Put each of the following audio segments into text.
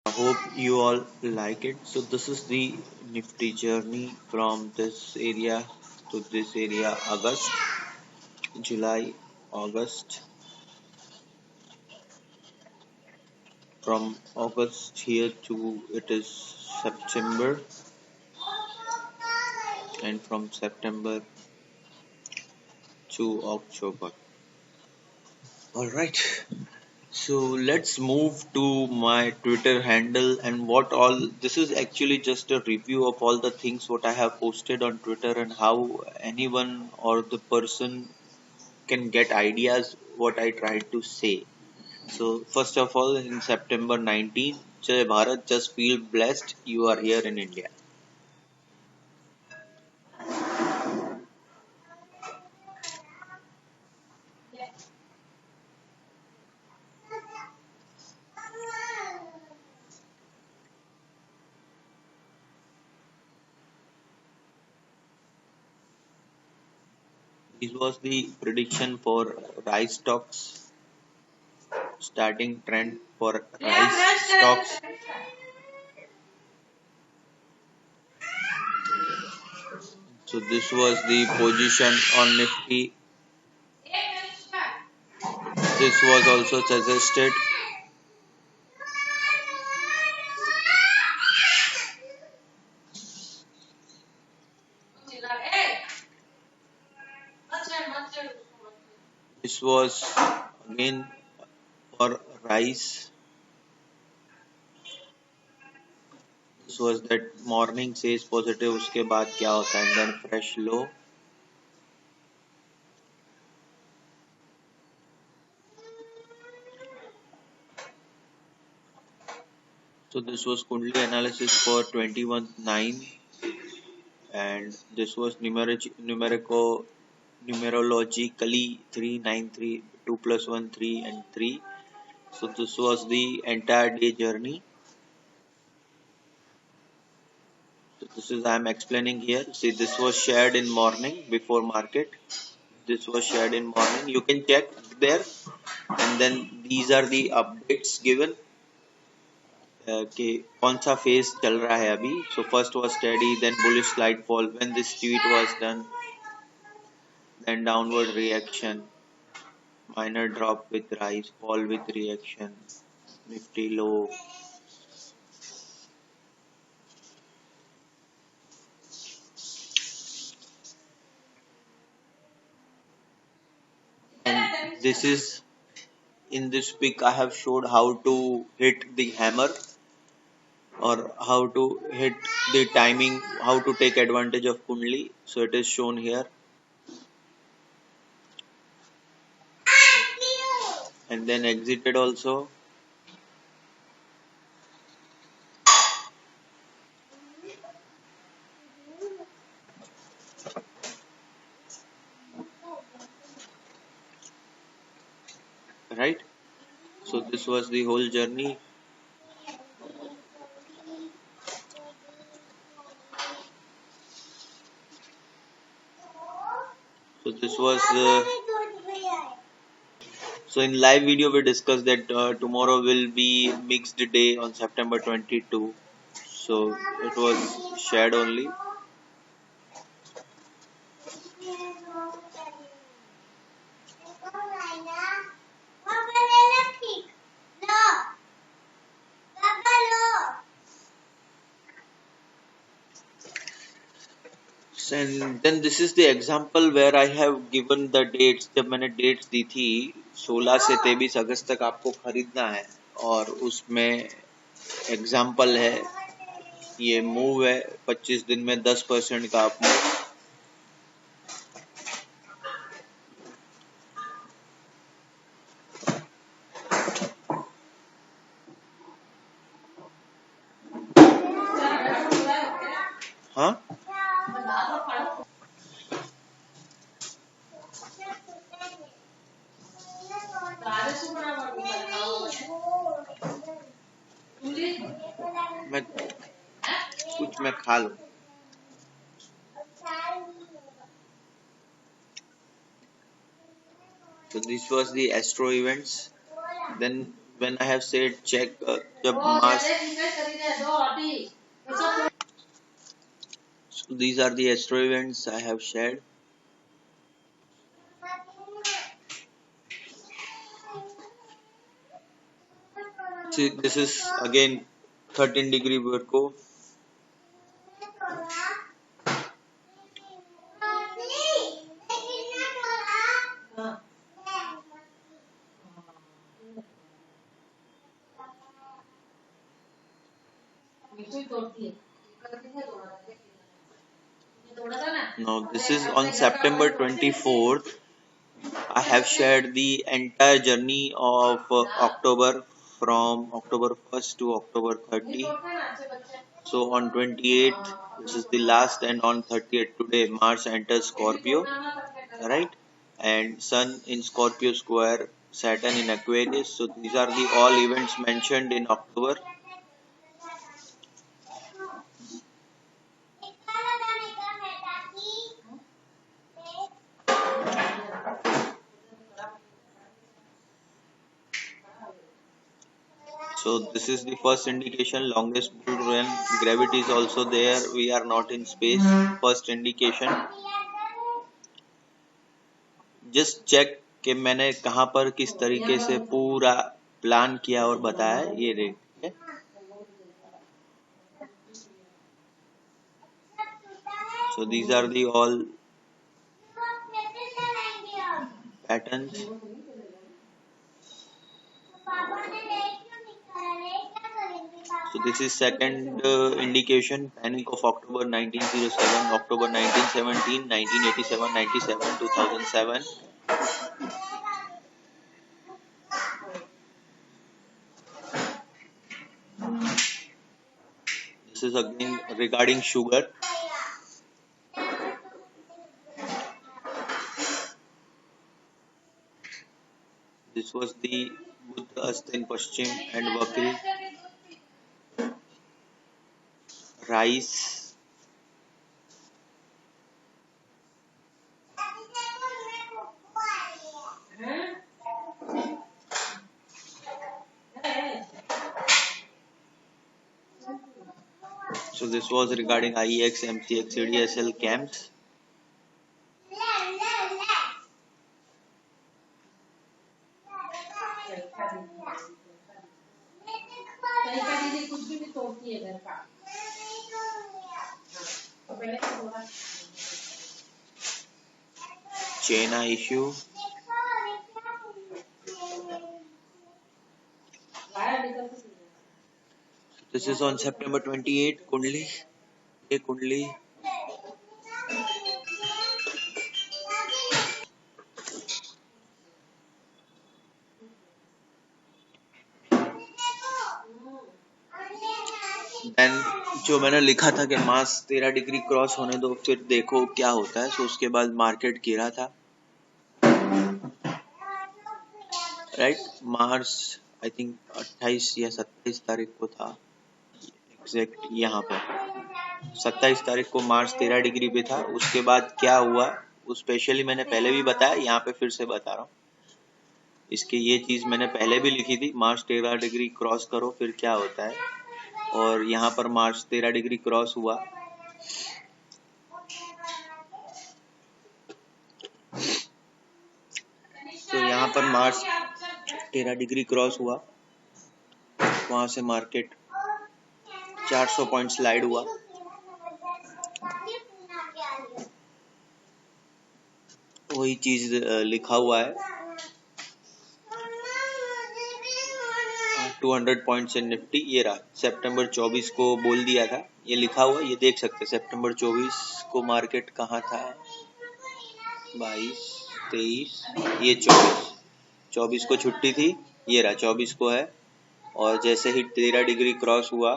I hope you all like it. So this is the Nifty journey from this area to this area, August, July, August, from August here to it is September, and from September to October. All right. So let's move to my Twitter handle and what all this is actually just a review of all the things what I have posted on Twitter and how anyone or the person can get ideas what I tried to say. So first of all, in September 19th, Jai Bharat, just feel blessed you are here in India. This was the prediction for rice stocks, starting trend for rice stocks. So this was the position on Nifty. This was also suggested. This was again for rice. This was that morning says positive उसके बाद क्या होता है and then fresh low. So this was Kundli analysis for 21/9 and this was numerologically 393 2 plus 1 3 and 3. So this was the entire day journey. So this is I am explaining here. See, this was shared in morning before market. This was shared in morning. You can check there, and then these are the updates given. कि कौन सा phase चल रहा है अभी. So first was steady, then bullish slight fall when this tweet was done, then downward reaction, minor drop with rise, fall with reaction, Nifty low. And this is in this pic I have showed how to hit the hammer or how to hit the timing, how to take advantage of Kundli. So it is shown here. And then exited also. Right. So this was the whole journey. So this was so in live video we discussed that tomorrow will be mixed day on September 22. So it was shared only. And then this is the example where I have given the dates. जब मैंने dates दी थी 16 से 23 अगस्त तक आपको खरीदना है और उसमें एग्जाम्पल है ये मूव है 25 दिन में 10% का आप मूव. हाँ मैं कुछ मैं खा लूँ. So this was the Astro events. Then when I have said check जब Mars, so these are the astro events I have shared. See, this is again 13-degree Virgo. Now this is on September 24th. I have shared the entire journey of October from October 1st to October 30. So on 28th, this is the last, and on 30th today, Mars enters Scorpio, right? And Sun in Scorpio square, Saturn in Aquarius. So these are the all events mentioned in October. So this is the first indication, longest bull run. Gravity is also there. We are not in space. First indication. Just check कि मैंने कहाँ पर किस तरीके से पूरा plan किया और बताया, ये रेट है. So these are the all patterns. So this is second indication, Panic of October 1907, October 1917, 1987, 97, 2007. This is again regarding sugar. This was the Buddha Ast in Paschim and Vakri. Rice. So this was regarding IEX, MCX, CDSL camps. China issue. This is on September 28, Kundli. A Kundli. Then जो मैंने लिखा था कि Mars 13 degree cross होने दो, फिर देखो क्या होता है. सो उसके बाद मार्केट गिरा था, राइट. मार्स आई थिंक 28 या 27 तारीख को था, एग्जैक्ट यहाँ पर 27 तारीख को मार्च 13 डिग्री पे था. उसके बाद क्या हुआ वो स्पेशली मैंने पहले भी बताया, यहाँ पे फिर से बता रहा हूँ. इसके ये चीज मैंने पहले भी लिखी थी, मार्च 13 डिग्री क्रॉस करो फिर क्या होता है. और यहाँ पर मार्च 13 डिग्री क्रॉस हुआ. तो यहाँ पर मार्च 13 डिग्री क्रॉस हुआ, वहां से मार्केट 400 पॉइंट स्लाइड हुआ. वही चीज लिखा हुआ है, 200 पॉइंट्स इन निफ्टी. ये रहा, सितंबर 24 को बोल दिया था, ये लिखा हुआ, ये देख सकते हैं. सितंबर 24 को मार्केट कहाँ था, 22, 23, ये 24 को छुट्टी थी, ये रहा 24 को है. और जैसे ही 13 डिग्री क्रॉस हुआ,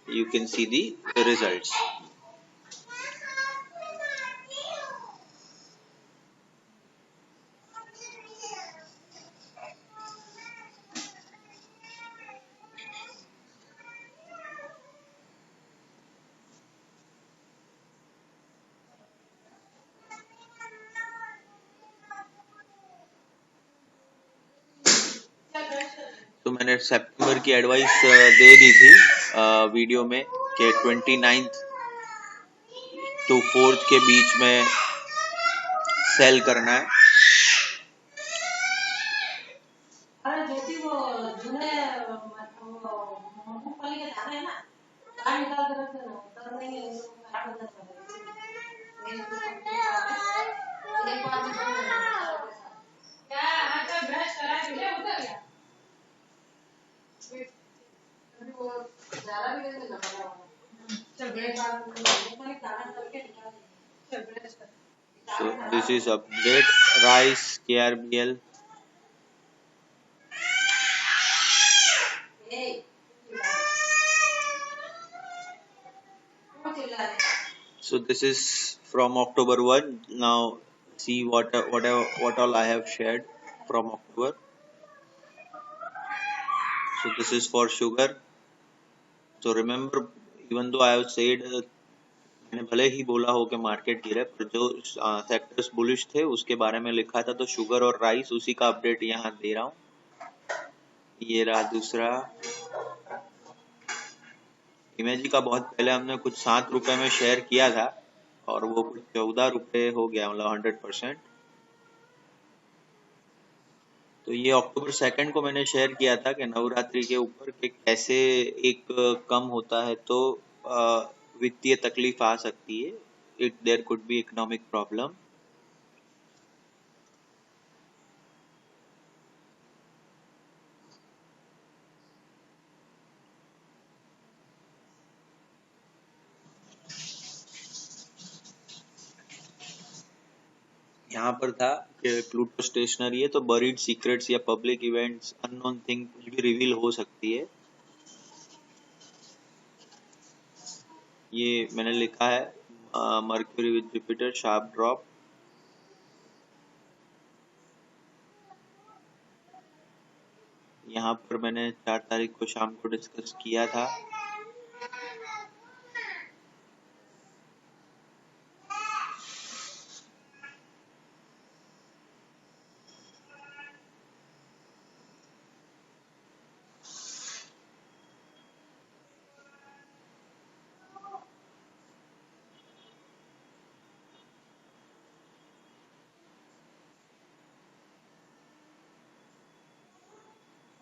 you can see the results. तो मैंने सितंबर की एडवाइस दे दी थी वीडियो में कि 29th to 4th के बीच में सेल करना है। So this is update rice KRBL. So this is from October 1. Now see what all I have shared from October. So this is for sugar. So remember, even though I have said मैंने भले ही बोला हो कि market गिरे, पर जो sectors bullish थे उसके बारे में लिखा था, तो शुगर और राइस उसी का अपडेट यहाँ दे रहा हूँ। ये रहा दूसरा। इमेजी का बहुत पहले हमने कुछ 7 रुपए में शेयर किया था और वो कुछ 14 रुपए हो गया, मतलब 100%। तो ये अक्टूबर 2 को मैंने शेयर किया था कि नवरात्रि के ऊपर कि कैसे एक कम होता है तो वित्तीय तकलीफ आ सकती है, it there could be economic problem. यहाँ पर था कि प्लूटो स्टेशनरी है तो बरीड सीक्रेट्स या पब्लिक इवेंट्स, अननोन थिंग कुछ भी रिवील हो सकती है। ये मैंने लिखा है mercury with Jupiter sharp drop. यहाँ पर मैंने 4 तारीख को शाम को डिस्कस किया था।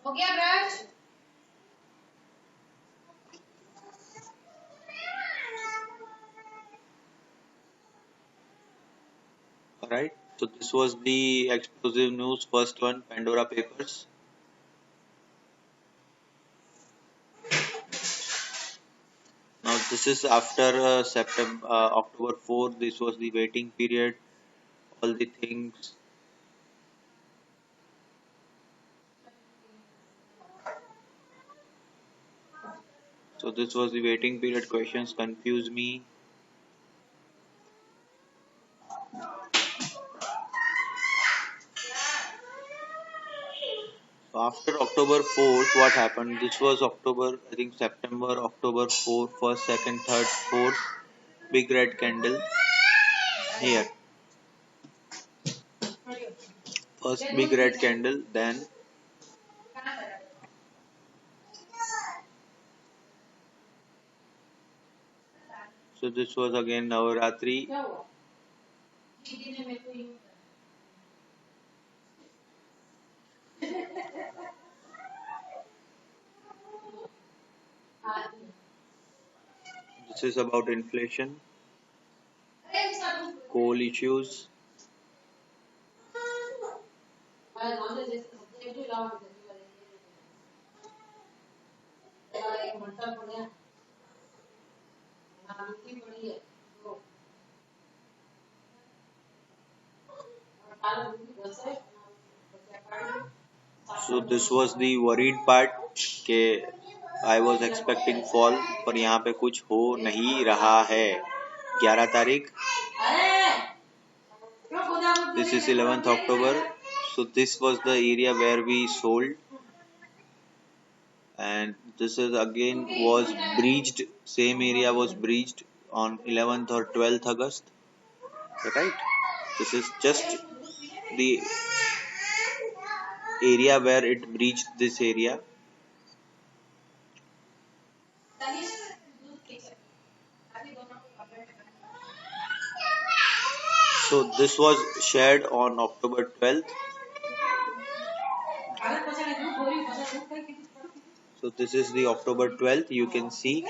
हो गया brush? Alright, so this was the explosive news, first one, Pandora Papers. Now this is after October 4, this was the waiting period, all the things. So this was the waiting period, questions confuse me. So after October 4th, what happened? This was October, I think September, October 4, 1st, 2nd, 3rd, 4th, big red candle here. First big red candle, then so this was again Navaratri. This is about inflation, coal issues. So this was the worried part के I was expecting fall, पर यहाँ पे कुछ हो नहीं रहा है। 11 तारीख, this is 11th October. So this was the area where we sold, and this is again was breached, same area was breached on 11th or 12th August, right? This is just the area where it breached this area. So this was shared on October 12th. So this is the October 12th. You can see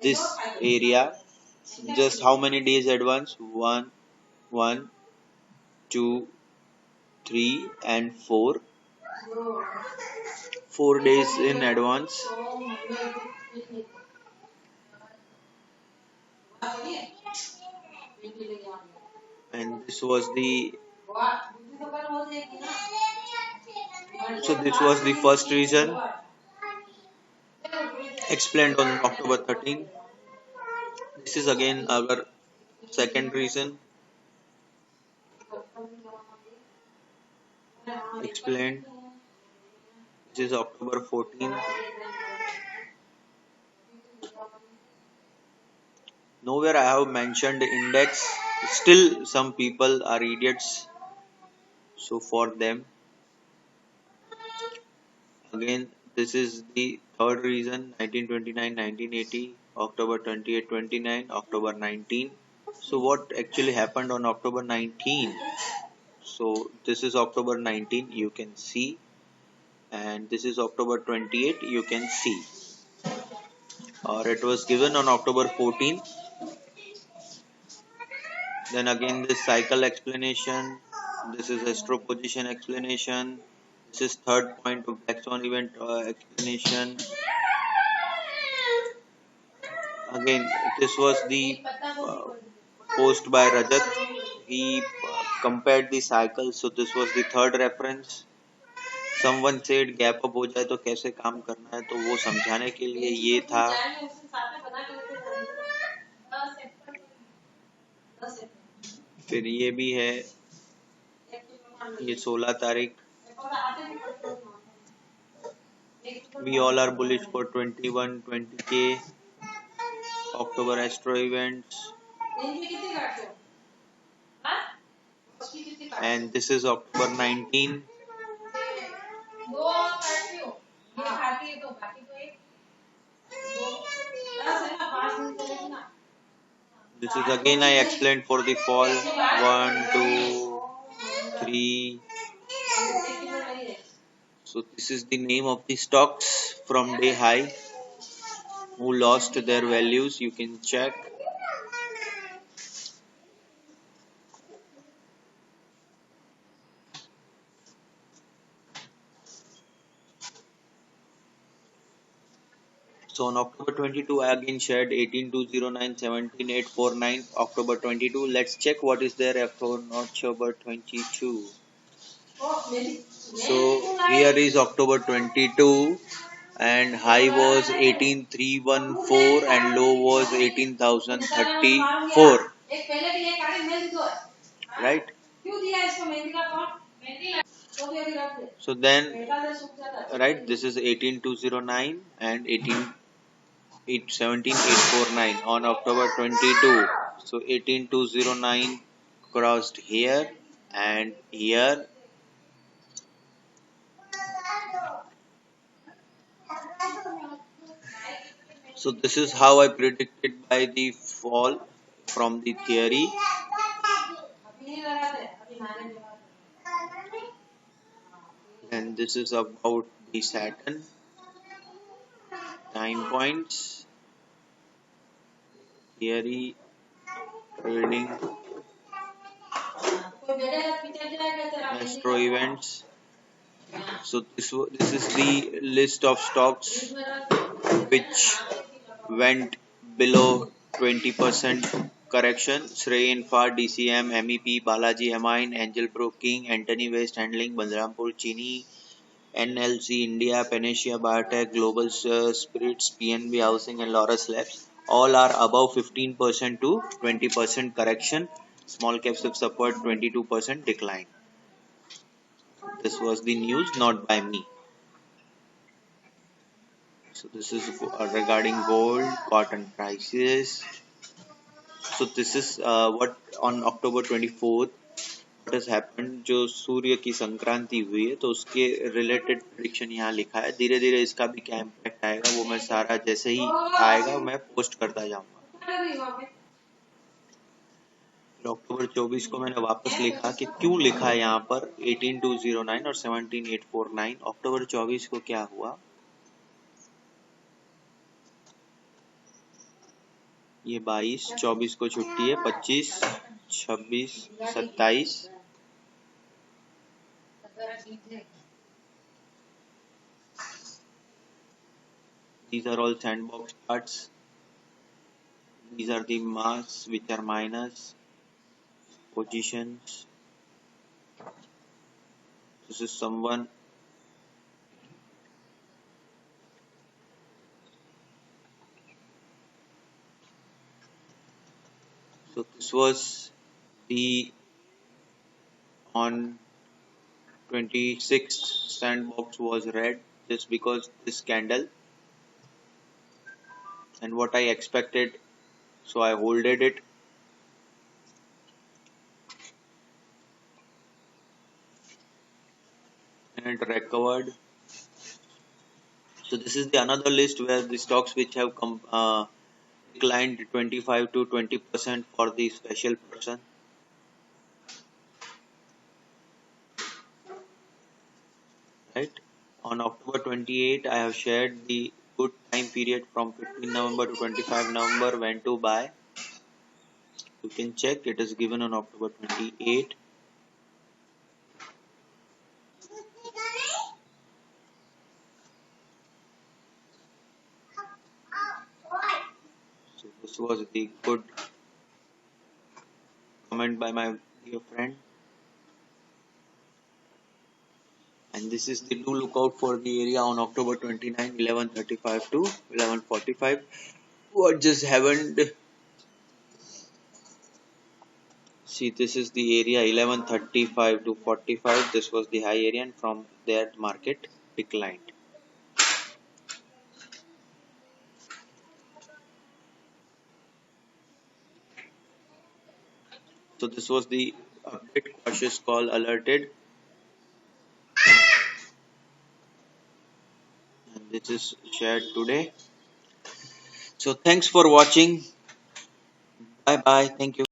this area. Just how many days advance? 1, 1, 2, 3, and 4. 4 days in advance. And this was the first reason explained on October 13th. This is again our second reason explained. This is October 14th. Nowhere I have mentioned index. Still, some people are idiots. So for them, again, this is the third reason: 1929, 1980, October 28, 29, October 19. So what actually happened on October 19? So this is October 19, you can see, and this is October 28, you can see. Or it was given on October 14. Then again this cycle explanation. This is astro position explanation. This is third point of black swan event explanation. Again, this was the post by Rajat. He compared the cycle. So this was the third reference. Someone said gap up हो जाए तो कैसे काम करना है, तो वो समझाने के लिए ये था. फिर ये भी है, ये 16 तारीख. We all are bullish for 21, 20K October Astro events. And this is October 19. This is again I explained for the fall. 1, 2, 3. So this is the name of the stocks from day high who lost their values. You can check. So on October 22, I again shared 18209, 17849. October 22. Let's check what is there on October 22. So here is October 22, and high was 18314 and low was 18,034. Right? So then, right, this is 18209 and 17849 on October 22. So 18209 crossed here and here. So this is how I predicted by the fall from the theory. And this is about the Saturn. 9 points. Theory, trading, astro events. So this is the list of stocks which went below 20% correction. Shrey Infra, DCM, MEP, Balaji Amine, Angel Broking, Antony Waste Handling, Balrampur Chini, NLC India, Panacea Biotech, Global Spirits, PNB Housing and Laurus Labs. All are above 15% to 20% correction. Small caps have suffered 22% decline. This was the news, not by me. So this is regarding gold, cotton prices. So this is what on October 24th, what what has happened, जो सूर्य की संक्रांति हुई है तो उसके related prediction यहाँ लिखा है। धीरे धीरे इसका भी क्या इम्पैक्ट आएगा वो मैं सारा जैसे ही आएगा मैं पोस्ट करता जाऊंगा। अक्टूबर 24 को मैंने वापस लिखा कि क्यों लिखा है यहाँ पर 18209 और 17849। अक्टूबर 24 को क्या हुआ, ये 22, 24 को छुट्टी है, 25, 26, 27, these are all sandbox charts. These are the marks which are minus positions. This is someone. So this was the on 26th sandbox was red just because this candle and what I expected, so I holded it. And it recovered. So this is the another list where the stocks which have declined 25 to 20% for the special person. Right. On October 28, I have shared the good time period from 15 November to 25 November when to buy. You can check, it is given on October 28. So this was the good comment by my dear friend. And this is the do look out for the area on October 29, 11:35 to 11:45. What just happened? See, this is the area 11:35 to 45. This was the high area, and from there market declined. So this was the update. Cautious call alerted. And this is shared today. So thanks for watching. Bye bye. Thank you.